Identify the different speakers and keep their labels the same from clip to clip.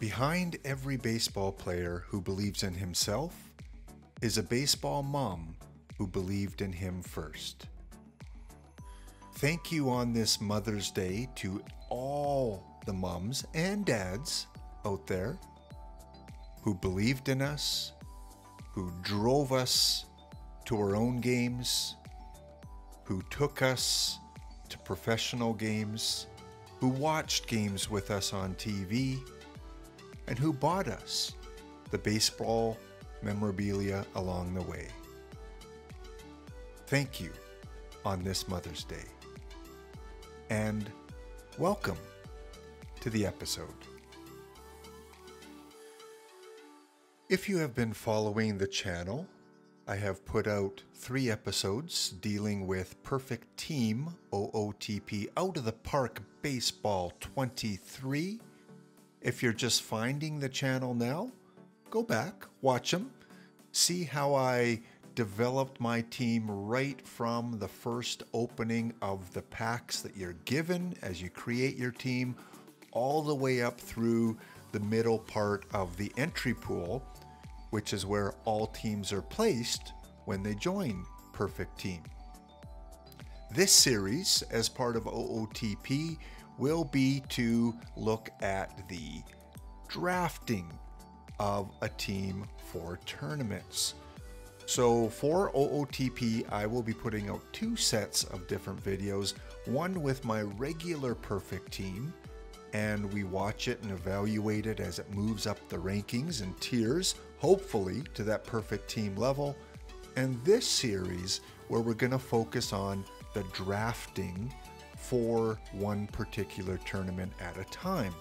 Speaker 1: Behind every baseball player who believes in himself is a baseball mom who believed in him first. Thank you on this Mother's Day to all the moms and dads out there who believed in us, who drove us to our own games, who took us to professional games, who watched games with us on TV, and who bought us the baseball memorabilia along the way. Thank you on this Mother's Day. And welcome to the episode. If you have been following the channel, I have put out 3 episodes dealing with Perfect Team OOTP Out of the Park Baseball 23. If you're just finding the channel now, go back, watch them, see how I developed my team right from the first opening of the packs that you're given as you create your team, all the way up through the middle part of the entry pool, which is where all teams are placed when they join Perfect Team. This series, as part of OOTP, will be to look at the drafting of a team for tournaments. So for OOTP, I will be putting out 2 sets of different videos, one with my regular Perfect Team, and we watch it and evaluate it as it moves up the rankings and tiers, hopefully to that Perfect Team level. And this series, where we're going to focus on the drafting for one particular tournament at a time.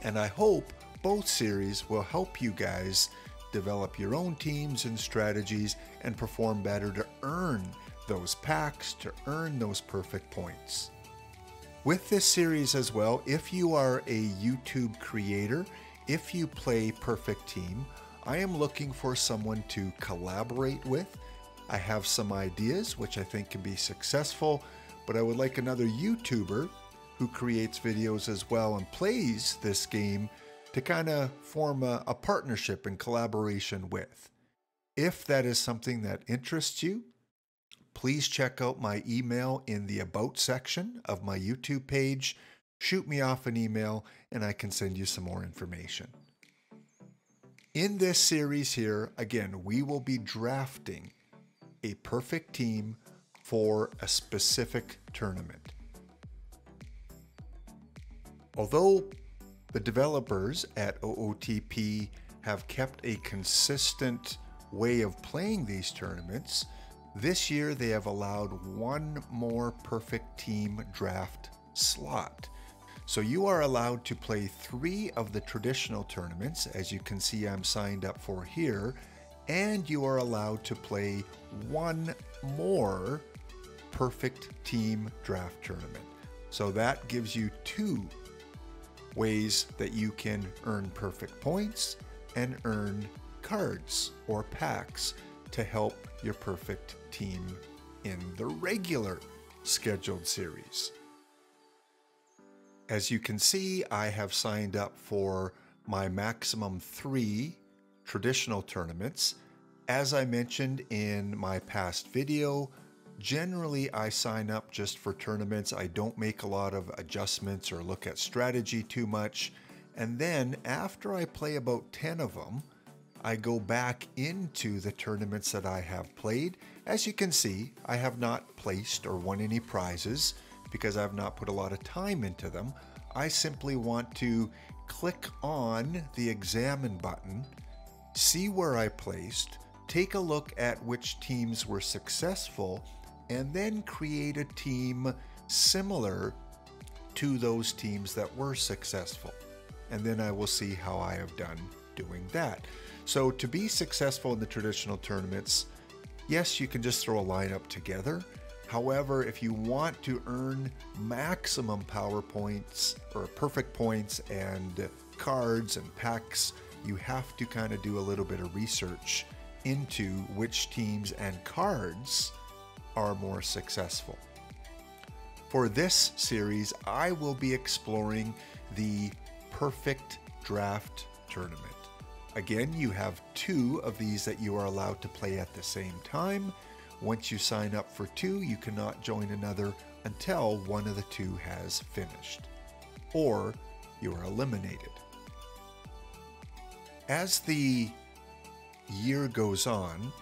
Speaker 1: And I hope both series will help you guys develop your own teams and strategies and perform better to earn those packs, to earn those perfect points. With this series as well, if you are a YouTube creator, if you play Perfect Team, I am looking for someone to collaborate with. I have some ideas which I think can be successful, but I would like another YouTuber who creates videos as well and plays this game to kind of form a partnership and collaboration with. If that is something that interests you, please check out my email in the About section of my YouTube page. Shoot me off an email and I can send you some more information. In this series here, again, we will be drafting a perfect team for a specific tournament. Although the developers at OOTP have kept a consistent way of playing these tournaments, this year they have allowed one more perfect team draft slot. So you are allowed to play 3 of the traditional tournaments, as you can see I'm signed up for here, and you are allowed to play 1 more perfect team draft tournament. So that gives you 2 ways that you can earn perfect points and earn cards or packs to help your perfect team in the regular scheduled series. As you can see, I have signed up for my maximum 3 traditional tournaments. As I mentioned in my past video, generally I sign up just for tournaments. I don't make a lot of adjustments or look at strategy too much. And then after I play about 10 of them, I go back into the tournaments that I have played. As you can see, I have not placed or won any prizes because I've not put a lot of time into them. I simply want to click on the examine button, see where I placed, take a look at which teams were successful, and then create a team similar to those teams that were successful. And then I will see how I have done doing that. So to be successful in the traditional tournaments, yes, you can just throw a lineup together. However, if you want to earn maximum power points or perfect points and cards and packs, you have to kind of do a little bit of research into which teams and cards are more successful. For this series, I will be exploring the perfect draft tournament. Again, you have 2 of these that you are allowed to play at the same time. Once you sign up for 2, you cannot join another until one of the 2 has finished, or you are eliminated. As the year goes on,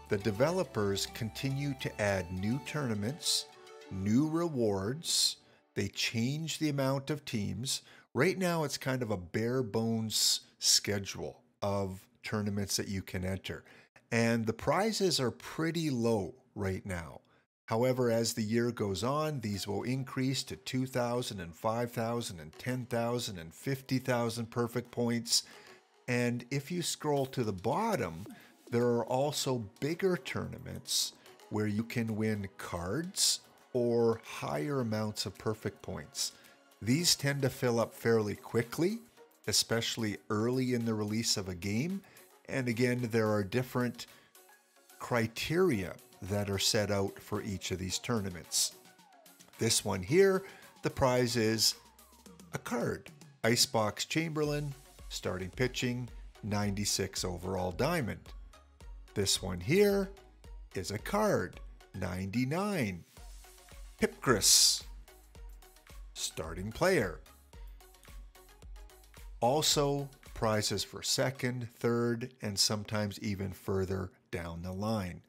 Speaker 1: the developers continue to add new tournaments, new rewards. They change the amount of teams. Right now, it's kind of a bare bones schedule of tournaments that you can enter. And the prizes are pretty low right now. However, as the year goes on, these will increase to 2,000 and 5,000 and 10,000 and 50,000 perfect points. And if you scroll to the bottom, there are also bigger tournaments where you can win cards or higher amounts of perfect points. These tend to fill up fairly quickly, especially early in the release of a game. And again, there are different criteria that are set out for each of these tournaments. This one here, the prize is a card. Icebox Chamberlain, starting pitching, 96 overall diamond. This one here is a card, 99. Pipgris, starting player. Also, prizes for second, third, and sometimes even further down the line.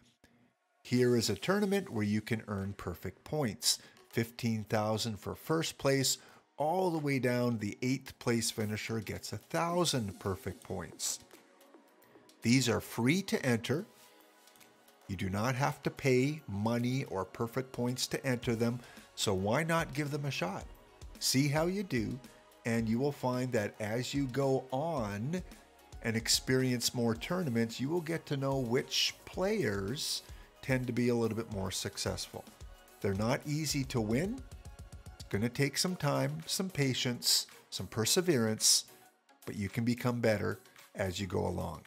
Speaker 1: Here is a tournament where you can earn perfect points. 15,000 for first place, all the way down the 8th place finisher gets 1,000 perfect points. These are free to enter. You do not have to pay money or perfect points to enter them, so why not give them a shot? See how you do, and you will find that as you go on and experience more tournaments, you will get to know which players tend to be a little bit more successful. They're not easy to win. It's going to take some time, some patience, some perseverance, but you can become better as you go along.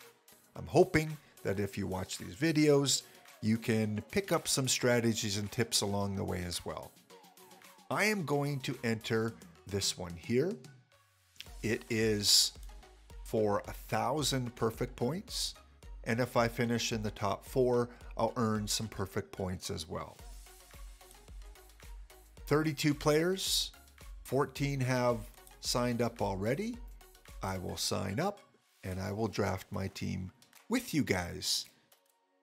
Speaker 1: I'm hoping that if you watch these videos, you can pick up some strategies and tips along the way as well. I am going to enter this one here. It is for 1,000 perfect points. And if I finish in the top 4, I'll earn some perfect points as well. 32 players, 14 have signed up already. I will sign up and I will draft my team with you guys.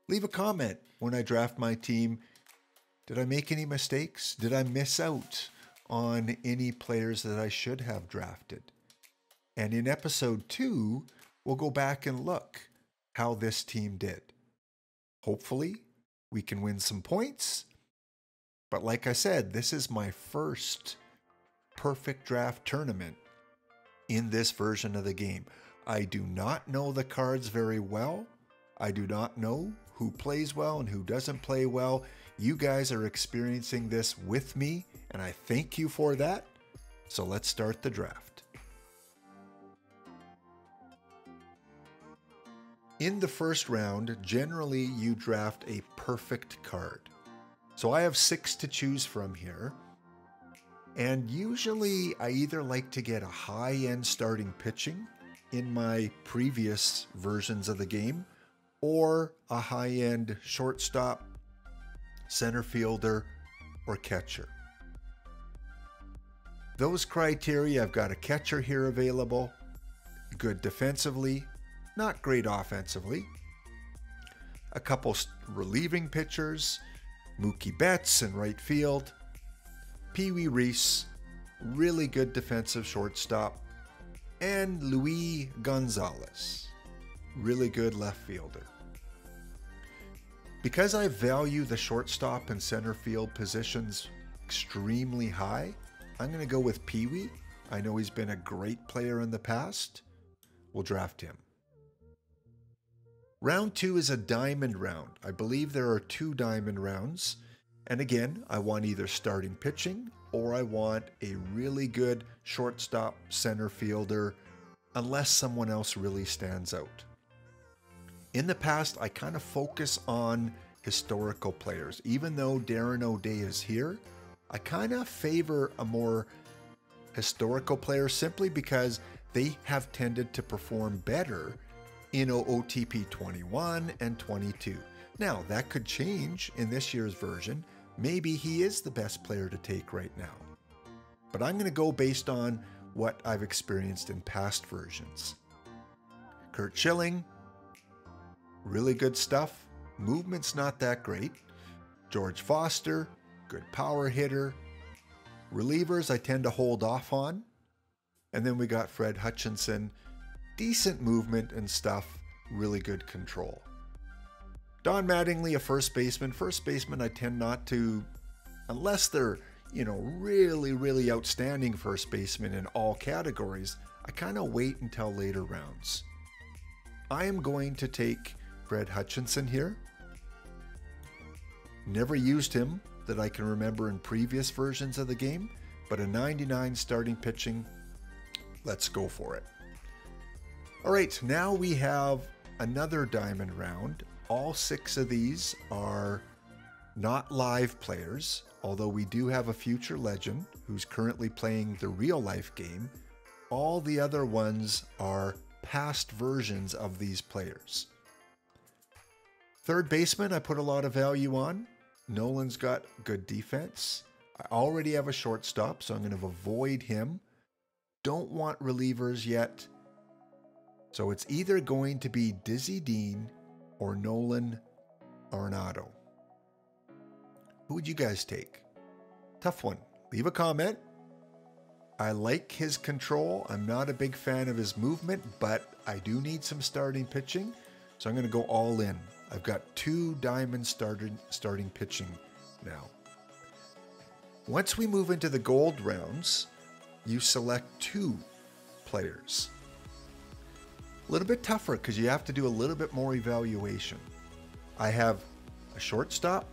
Speaker 1: Leave a comment when I draft my team. Did I make any mistakes? Did I miss out on any players that I should have drafted? And in episode 2, we'll go back and look how this team did. Hopefully, we can win some points. But like I said, this is my first perfect draft tournament in this version of the game. I do not know the cards very well. I do not know who plays well and who doesn't play well. You guys are experiencing this with me, and I thank you for that. So let's start the draft. In the first round, generally you draft a perfect card. So I have 6 to choose from here. And usually I either like to get a high-end starting pitching in my previous versions of the game, or a high-end shortstop, center fielder, or catcher. Those criteria, I've got a catcher here available, good defensively, not great offensively. A couple relieving pitchers, Mookie Betts in right field, Pee Wee Reese, really good defensive shortstop, and Luis Gonzalez, really good left fielder. Because I value the shortstop and center field positions extremely high, I'm going to go with Pee Wee. I know he's been a great player in the past. We'll draft him. Round 2 is a diamond round. I believe there are 2 diamond rounds. And again, I want either starting pitching or I want a really good shortstop center fielder, unless someone else really stands out. In the past, I kind of focus on historical players. Even though Darren O'Day is here, I kind of favor a more historical player simply because they have tended to perform better in OOTP21 and 22. Now, that could change in this year's version. Maybe he is the best player to take right now. But I'm going to go based on what I've experienced in past versions. Kurt Schilling, really good stuff. Movement's not that great. George Foster, good power hitter. Relievers I tend to hold off on. And then we got Fred Hutchinson, decent movement and stuff, really good control. Don Mattingly, a first baseman. First baseman I tend not to, unless they're, really outstanding first baseman in all categories, I kind of wait until later rounds. I am going to take Fred Hutchinson here. Never used him that I can remember in previous versions of the game, but a 99 starting pitching, let's go for it. All right, now we have another diamond round. All 6 of these are not live players, although we do have a future legend who's currently playing the real life game. All the other ones are past versions of these players. Third baseman, I put a lot of value on. Nolan's got good defense. I already have a shortstop, so I'm going to avoid him. Don't want relievers yet. So it's either going to be Dizzy Dean or Nolan Arenado. Who would you guys take? Tough one. Leave a comment. I like his control. I'm not a big fan of his movement, but I do need some starting pitching. So I'm going to go all in. I've got 2 diamond starting pitching now. Once we move into the gold rounds, you select 2 players. A little bit tougher because you have to do a little bit more evaluation. I have a shortstop,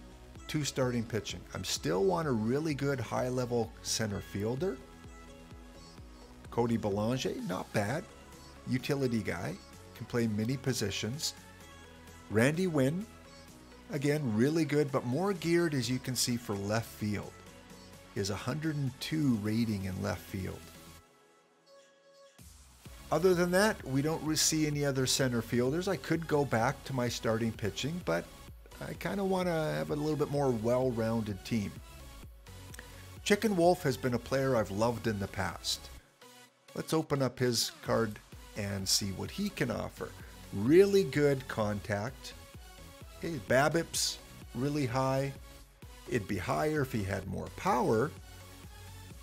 Speaker 1: 2 starting pitching. I still want a really good high-level center fielder. Cody Belanger, not bad. Utility guy, can play many positions. Randy Wynn, again, really good, but more geared, as you can see, for left field. He has 102 rating in left field. Other than that, we don't see any other center fielders. I could go back to my starting pitching, but I kind of want to have a little bit more well-rounded team. Chicken Wolf has been a player I've loved in the past. Let's open up his card and see what he can offer. Really good contact. Okay, BABIP's really high. It'd be higher if he had more power.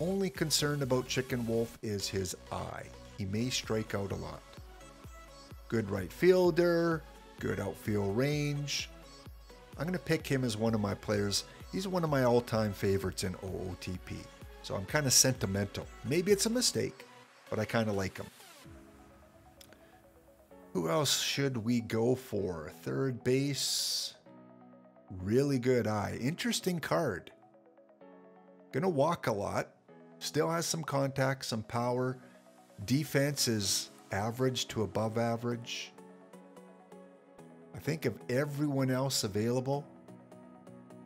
Speaker 1: Only concern about Chicken Wolf is his eye. He may strike out a lot. Good right fielder, good outfield range. I'm going to pick him as one of my players. He's one of my all-time favorites in OOTP. So I'm kind of sentimental. Maybe it's a mistake, but I kind of like him. Who else should we go for? Third base. Really good eye. Interesting card. Gonna walk a lot. Still has some contact, some power. Defense is average to above average. I think of everyone else available.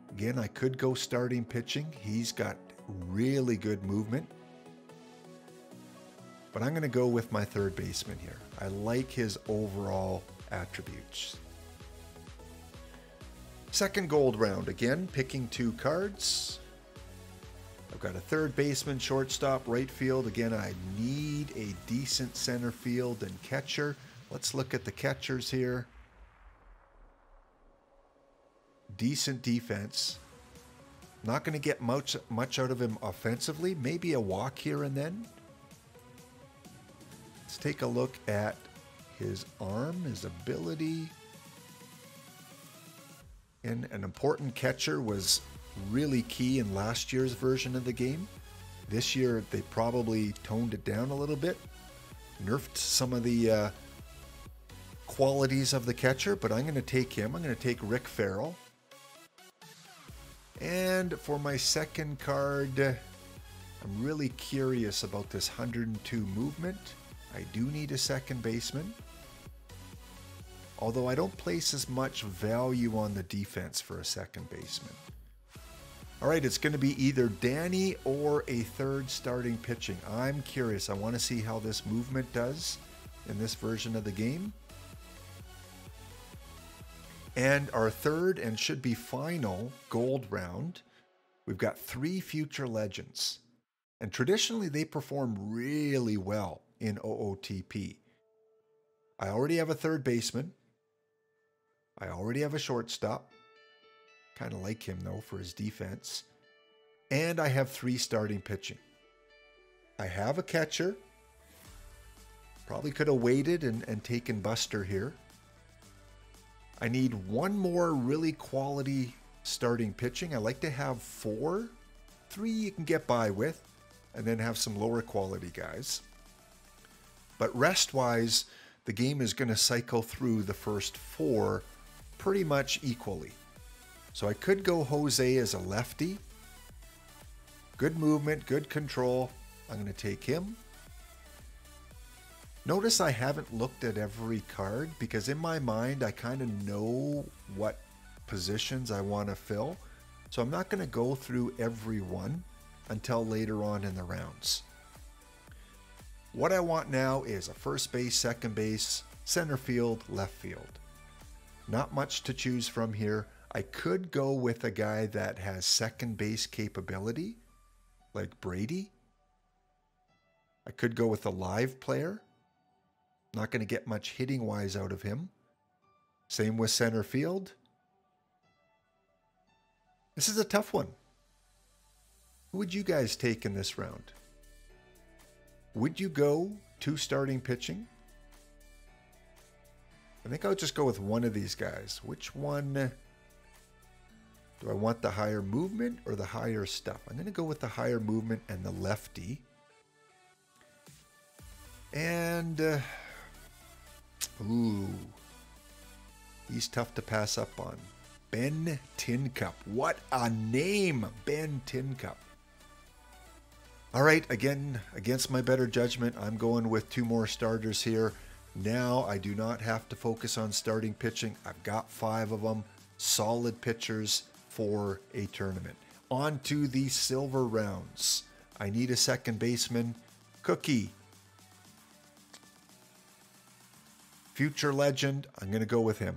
Speaker 1: Again, I could go starting pitching. He's got really good movement. But I'm going to go with my third baseman here. I like his overall attributes. Second gold round, again, picking 2 cards. I've got a third baseman, shortstop, right field. Again, I need a decent center field and catcher. Let's look at the catchers here. Decent defense. Not going to get much out of him offensively. Maybe a walk here and then. Let's take a look at his arm, his ability. And an important catcher was really key in last year's version of the game. This year, they probably toned it down a little bit. Nerfed some of the qualities of the catcher, but I'm going to take him. I'm going to take Rick Farrell. And for my second card, I'm really curious about this 102 movement. I do need a second baseman. Although I don't place as much value on the defense for a second baseman. All right, it's going to be either Danny or a third starting pitching. I'm curious. I want to see how this movement does in this version of the game. And our third and should be final gold round, we've got 3 future legends. And traditionally, they perform really well in OOTP. I already have a third baseman. I already have a shortstop. Kind of like him, though, for his defense. And I have 3 starting pitching. I have a catcher. Probably could have waited and taken Buster here. I need 1 more really quality starting pitching. I like to have 4. 3 you can get by with, and then have some lower quality guys. But rest-wise, the game is going to cycle through the first 4 pretty much equally. So I could go Jose as a lefty. Good movement, good control. I'm going to take him. Notice I haven't looked at every card because in my mind I kind of know what positions I want to fill. So I'm not going to go through every one until later on in the rounds. What I want now is a first base, second base, center field, left field. Not much to choose from here. I could go with a guy that has second base capability, like Brady. I could go with a live player. Not going to get much hitting-wise out of him. Same with center field. This is a tough one. Who would you guys take in this round? Would you go 2 starting pitching? I think I'll just go with one of these guys. Which one? Do I want the higher movement or the higher stuff? I'm going to go with the higher movement and the lefty. And, ooh, he's tough to pass up on. Ben Tincup. What a name, Ben Tincup. All right, again, against my better judgment, I'm going with 2 more starters here. Now I do not have to focus on starting pitching. I've got 5 of them, solid pitchers for a tournament. On to the silver rounds. I need a second baseman. Cookie. Future legend, I'm going to go with him.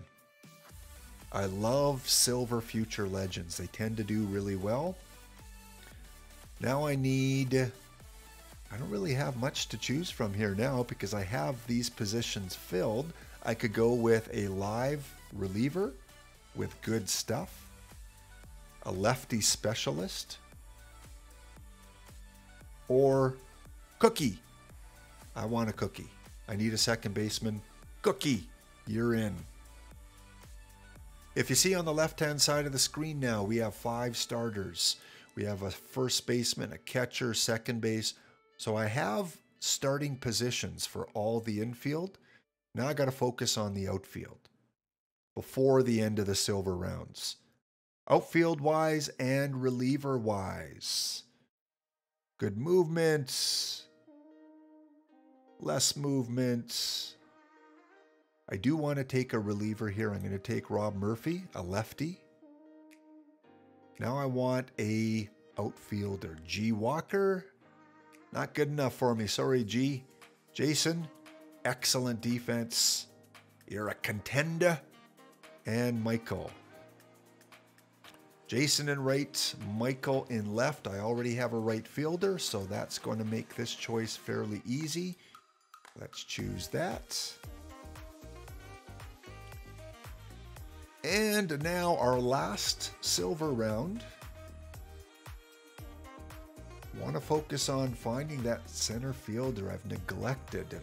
Speaker 1: I love silver future legends. They tend to do really well. Now I don't really have much to choose from here now because I have these positions filled. I could go with a live reliever with good stuff, a lefty specialist, or Cookie. I want a Cookie. I need a second baseman. Cookie, you're in. If you see on the left-hand side of the screen now, we have 5 starters. We have a first baseman, a catcher, second base. So I have starting positions for all the infield. Now I got to focus on the outfield before the end of the silver rounds. Outfield-wise and reliever-wise. Good movement. Less movement. I do want to take a reliever here. I'm going to take Rob Murphy, a lefty. Now I want a outfielder. G. Walker, not good enough for me. Sorry, G. Jason, excellent defense. You're a contender. And Michael. Jason in right, Michael in left. I already have a right fielder, so that's going to make this choice fairly easy. Let's choose that. And now our last silver round. Want to focus on finding that center fielder. I've neglected him.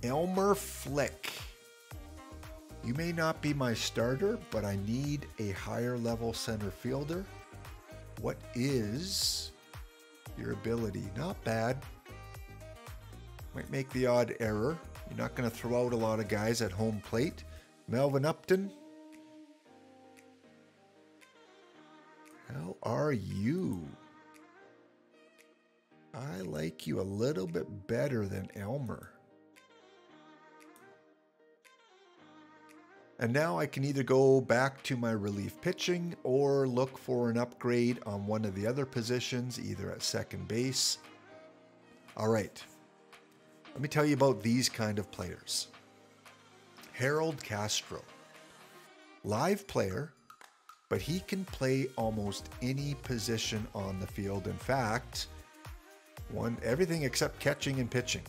Speaker 1: Elmer Flick. You may not be my starter, but I need a higher level center fielder. What is your ability? Not bad. Might make the odd error. You're not going to throw out a lot of guys at home plate. Melvin Upton. How are you? I like you a little bit better than Elmer. And now I can either go back to my relief pitching or look for an upgrade on one of the other positions, either at second base. All right, let me tell you about these kind of players. Harold Castro, live player, but he can play almost any position on the field. In fact, everything except catching and pitching.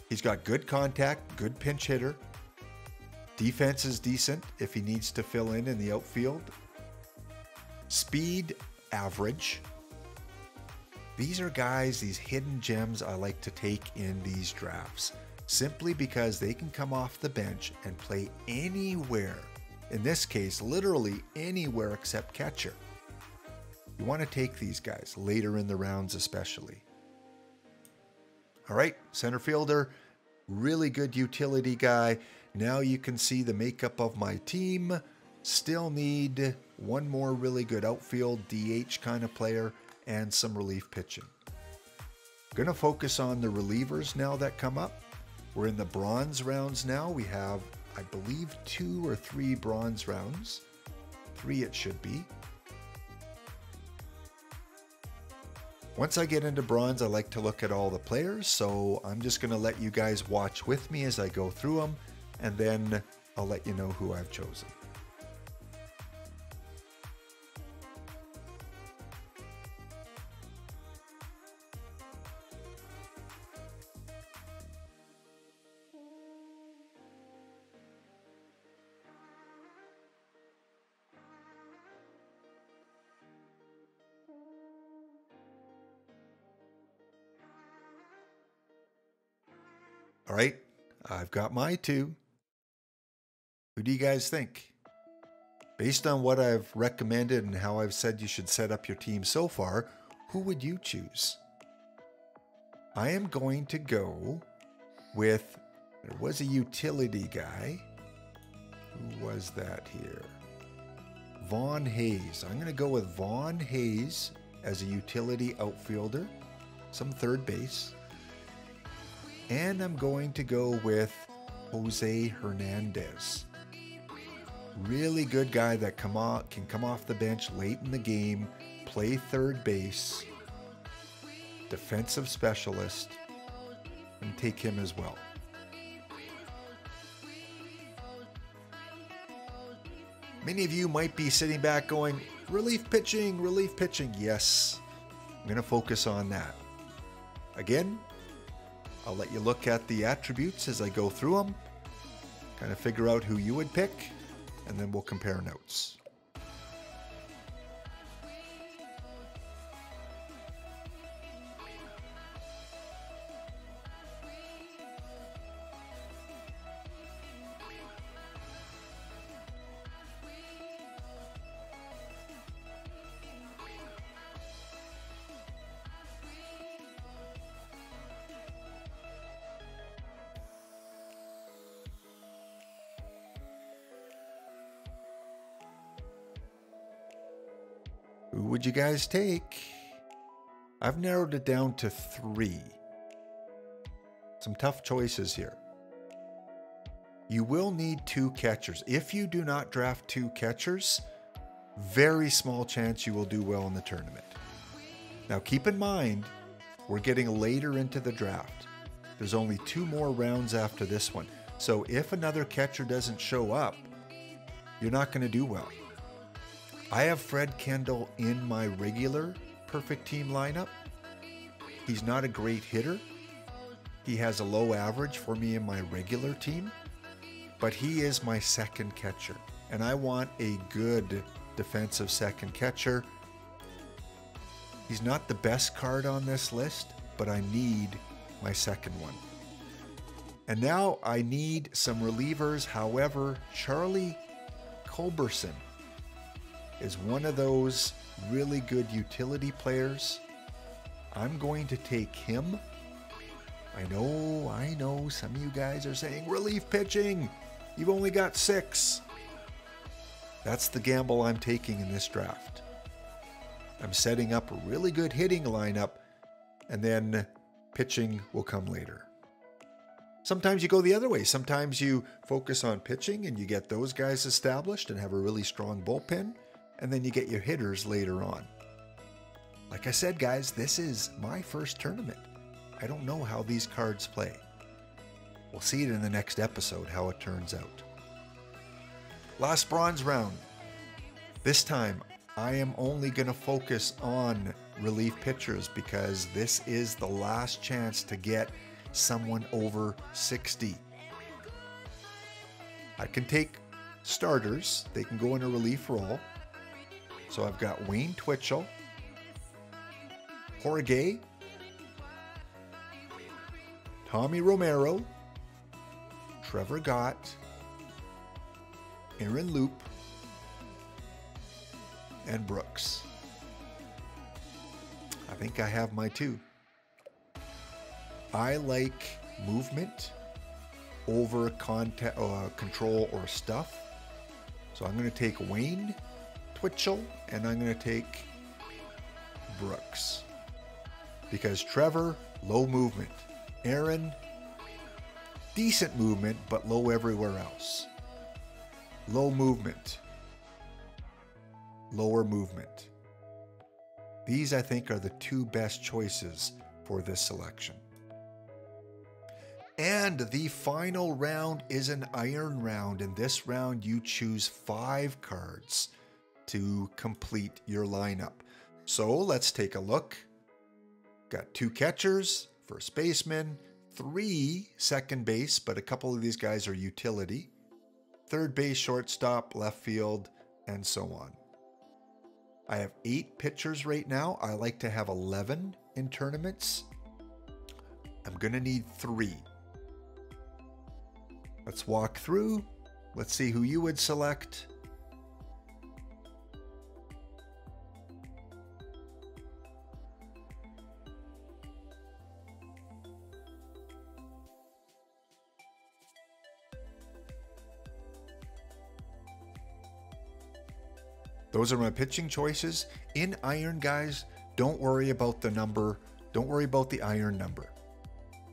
Speaker 1: He's got good contact, good pinch hitter. Defense is decent if he needs to fill in the outfield. Speed, average. These are guys, these hidden gems I like to take in these drafts, simply because they can come off the bench and play anywhere. In this case, literally anywhere except catcher. You want to take these guys later in the rounds especially. All right, center fielder, really good utility guy. Now you can see the makeup of my team. Still need one more really good outfield, DH kind of player, and some relief pitching. Gonna focus on the relievers now that come up. We're in the bronze rounds now. We have, I believe, 2 or 3 bronze rounds. 3 it should be. Once I get into bronze, I like to look at all the players, so I'm just gonna let you guys watch with me as I go through them, and then I'll let you know who I've chosen. All right, I've got my 2. Who do you guys think? Based on what I've recommended and how I've said you should set up your team so far, who would you choose? I am going to go with, there was a utility guy. Who was that here? Vaughn Hayes. I'm going to go with Vaughn Hayes as a utility outfielder, some third base. And I'm going to go with Jose Hernandez. Really good guy that can come off the bench late in the game, play third base, defensive specialist, and take him as well. Many of you might be sitting back going, relief pitching, relief pitching. Yes, I'm going to focus on that. Again, I'll let you look at the attributes as I go through them, kind of figure out who you would pick, and then we'll compare notes. Who would you guys take? I've narrowed it down to 3. Some tough choices here. You will need 2 catchers. If you do not draft 2 catchers, very small chance you will do well in the tournament. Now keep in mind, we're getting later into the draft. There's only 2 more rounds after this one. So if another catcher doesn't show up, you're not going to do well. I have Fred Kendall in my regular perfect team lineup. He's not a great hitter. He has a low average for me in my regular team, but he is my second catcher, and I want a good defensive second catcher. He's not the best card on this list, but I need my second one. And now I need some relievers. However, Charlie Culberson is one of those really good utility players. I'm going to take him. I know, some of you guys are saying, relief pitching, you've only got 6. That's the gamble I'm taking in this draft. I'm setting up a really good hitting lineup, and then pitching will come later. Sometimes you go the other way. Sometimes you focus on pitching and you get those guys established and have a really strong bullpen, and then you get your hitters later on. Like I said, guys, this is my first tournament. I don't know how these cards play. We'll see it in the next episode, how it turns out. Last bronze round. This time, I am only going to focus on relief pitchers because this is the last chance to get someone over 60. I can take starters. They can go in a relief role. So I've got Wayne Twitchell, Jorge, Tommy Romero, Trevor Gott, Aaron Loop, and Brooks. I think I have my two. I like movement over control or stuff. So I'm going to take Wayne Twitchell and I'm going to take Brooks. Because Trevor, low movement. Aaron, decent movement, but low everywhere else. Low movement. Lower movement. These, I think, are the two best choices for this selection. And the final round is an iron round. In this round, you choose 5 cards to complete your lineup. So let's take a look. Got 2 catchers, first baseman, 3 second base, but a couple of these guys are utility, third base, shortstop, left field, and so on. I have 8 pitchers right now. I like to have 11 in tournaments. I'm going to need 3. Let's walk through. Let's see who you would select. Those are my pitching choices. In iron, guys, don't worry about the number. Don't worry about the iron number.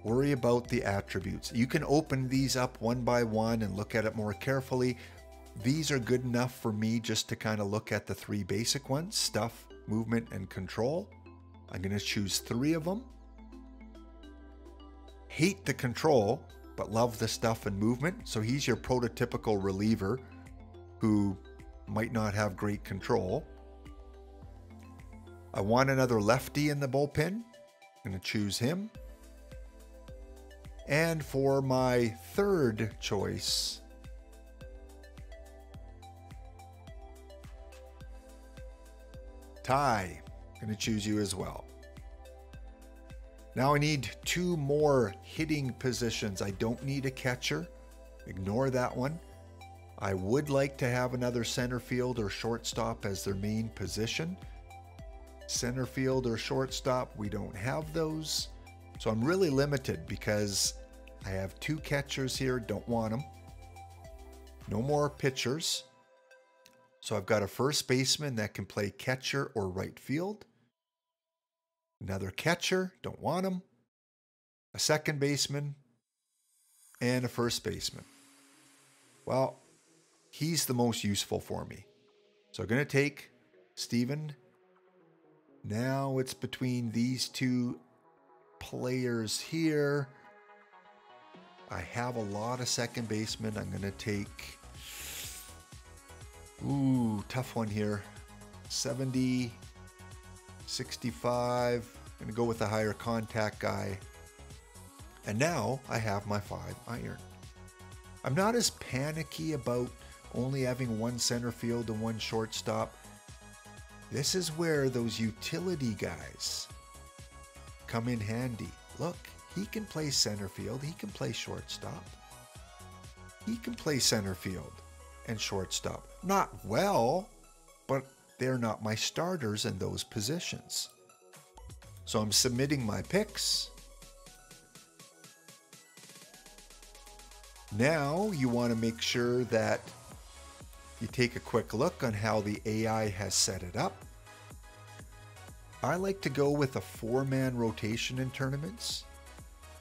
Speaker 1: Worry about the attributes. You can open these up one by one and look at it more carefully. These are good enough for me just to kind of look at the 3 basic ones: stuff, movement, and control. I'm going to choose 3 of them. Hate the control, but love the stuff and movement. So he's your prototypical reliever who might not have great control. I want another lefty in the bullpen. I'm going to choose him. And for my third choice, Ty, I'm going to choose you as well. Now I need 2 more hitting positions. I don't need a catcher. Ignore that one. I would like to have another center field or shortstop as their main position. Center field or shortstop, we don't have those. So I'm really limited because I have 2 catchers here, don't want them. No more pitchers. So I've got a first baseman that can play catcher or right field. Another catcher, don't want him. A second baseman and a first baseman. Well, he's the most useful for me. So I'm going to take Steven. Now it's between these 2 players here. I have a lot of second basemen. I'm going to take, tough one here. 70, 65. I'm going to go with the higher contact guy. And now I have my 5 iron. I'm not as panicky about only having 1 center field and 1 shortstop. This is where those utility guys come in handy. Look, he can play center field, he can play shortstop. He can play center field and shortstop. Not well, but they're not my starters in those positions. So I'm submitting my picks. Now you want to make sure that you take a quick look on how the AI has set it up. I like to go with a 4-man rotation in tournaments.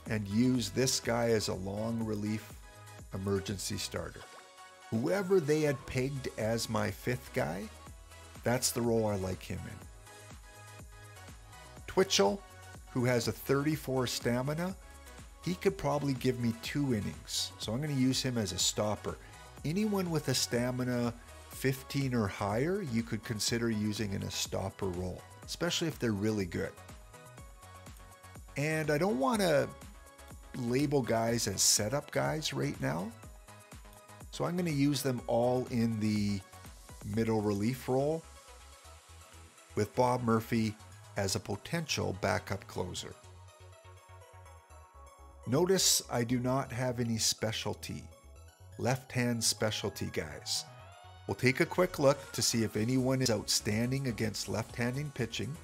Speaker 1: and use this guy as a long relief emergency starter. Whoever they had pegged as my 5th guy, that's the role I like him in. Twitchell, who has a 34 stamina, he could probably give me 2 innings. So I'm going to use him as a stopper. Anyone with a stamina 15 or higher, you could consider using in a stopper role, especially if they're really good. And I don't want to label guys as setup guys right now. So I'm going to use them all in the middle relief role with Bob Murphy as a potential backup closer. Notice I do not have any specialty, left-hand specialty guys. We'll take a quick look to see if anyone is outstanding against left-handed pitching.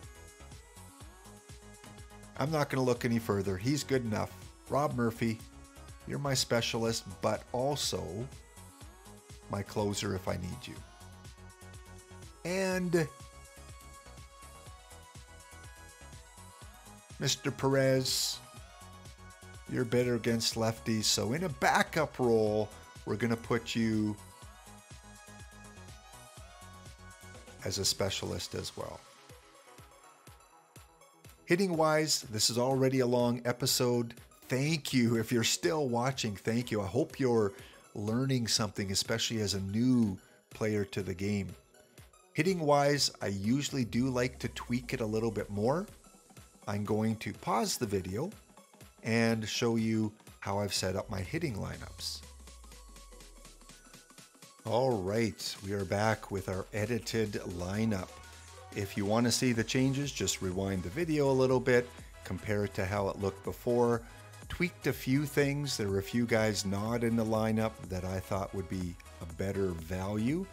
Speaker 1: I'm not going to look any further. He's good enough. Rob Murphy, you're my specialist, but also my closer if I need you. And Mr. Perez, you're better against lefties. So in a backup role, we're going to put you as a specialist as well. Hitting wise, this is already a long episode. Thank you. If you're still watching, thank you. I hope you're learning something, especially as a new player to the game. Hitting wise, I usually do like to tweak it a little bit more. I'm going to pause the video and show you how I've set up my hitting lineups. All right, we are back with our edited lineup. If you want to see the changes, just rewind the video a little bit, compare it to how it looked before. Tweaked a few things. There were a few guys not in the lineup that I thought would be a better value.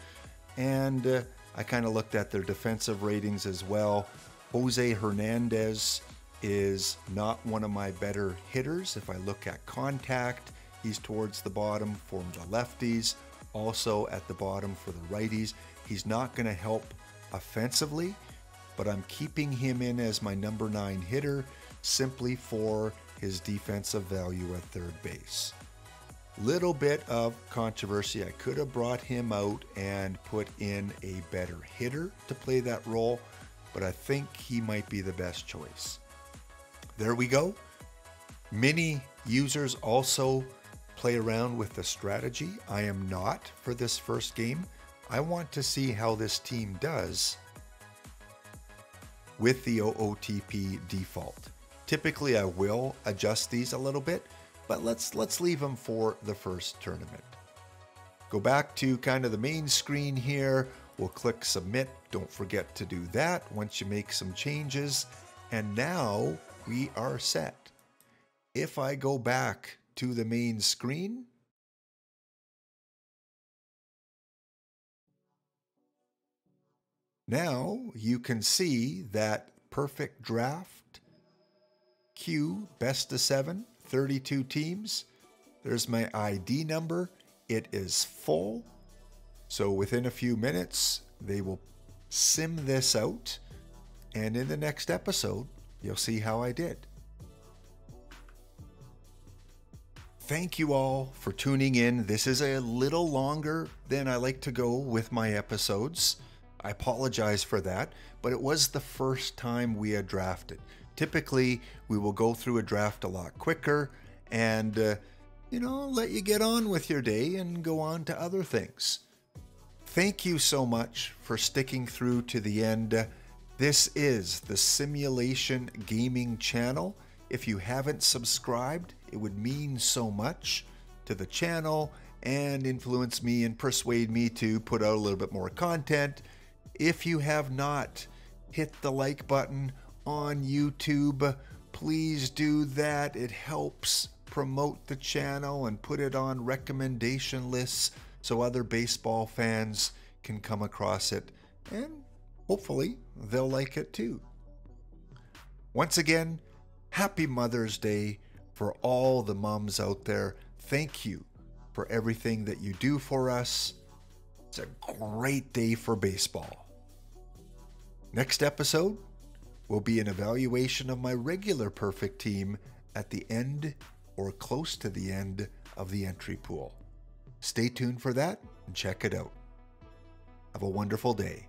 Speaker 1: And I kind of looked at their defensive ratings as well. Jose Hernandez is not one of my better hitters. If I look at contact, he's towards the bottom for the lefties, also at the bottom for the righties. He's not going to help offensively, but I'm keeping him in as my number 9 hitter simply for his defensive value at third base. Little bit of controversy. I could have brought him out and put in a better hitter to play that role, but I think he might be the best choice. There we go. Many users also play around with the strategy. I am not for this first game. I want to see how this team does with the OOTP default. Typically, I will adjust these a little bit, but let's leave them for the first tournament. Go back to kind of the main screen here. We'll click submit. Don't forget to do that once you make some changes. And now we are set. If I go back to the main screen, now you can see that perfect draft, Q, best of 7, 32 teams. There's my ID number. It is full. So within a few minutes, they will sim this out. And in the next episode, you'll see how I did. Thank you all for tuning in. This is a little longer than I like to go with my episodes. I apologize for that, but it was the first time we had drafted. Typically, we will go through a draft a lot quicker and, let you get on with your day and go on to other things. Thank you so much for sticking through to the end. This is the Simulation Gaming channel. If you haven't subscribed, it would mean so much to the channel and influence me and persuade me to put out a little bit more content. If you have not hit the like button on YouTube, please do that. It helps promote the channel and put it on recommendation lists so other baseball fans can come across it, and hopefully they'll like it too. Once again, happy Mother's Day for all the moms out there. Thank you for everything that you do for us. It's a great day for baseball. Next episode will be an evaluation of my regular perfect team at the end or close to the end of the entry pool. Stay tuned for that and check it out. Have a wonderful day.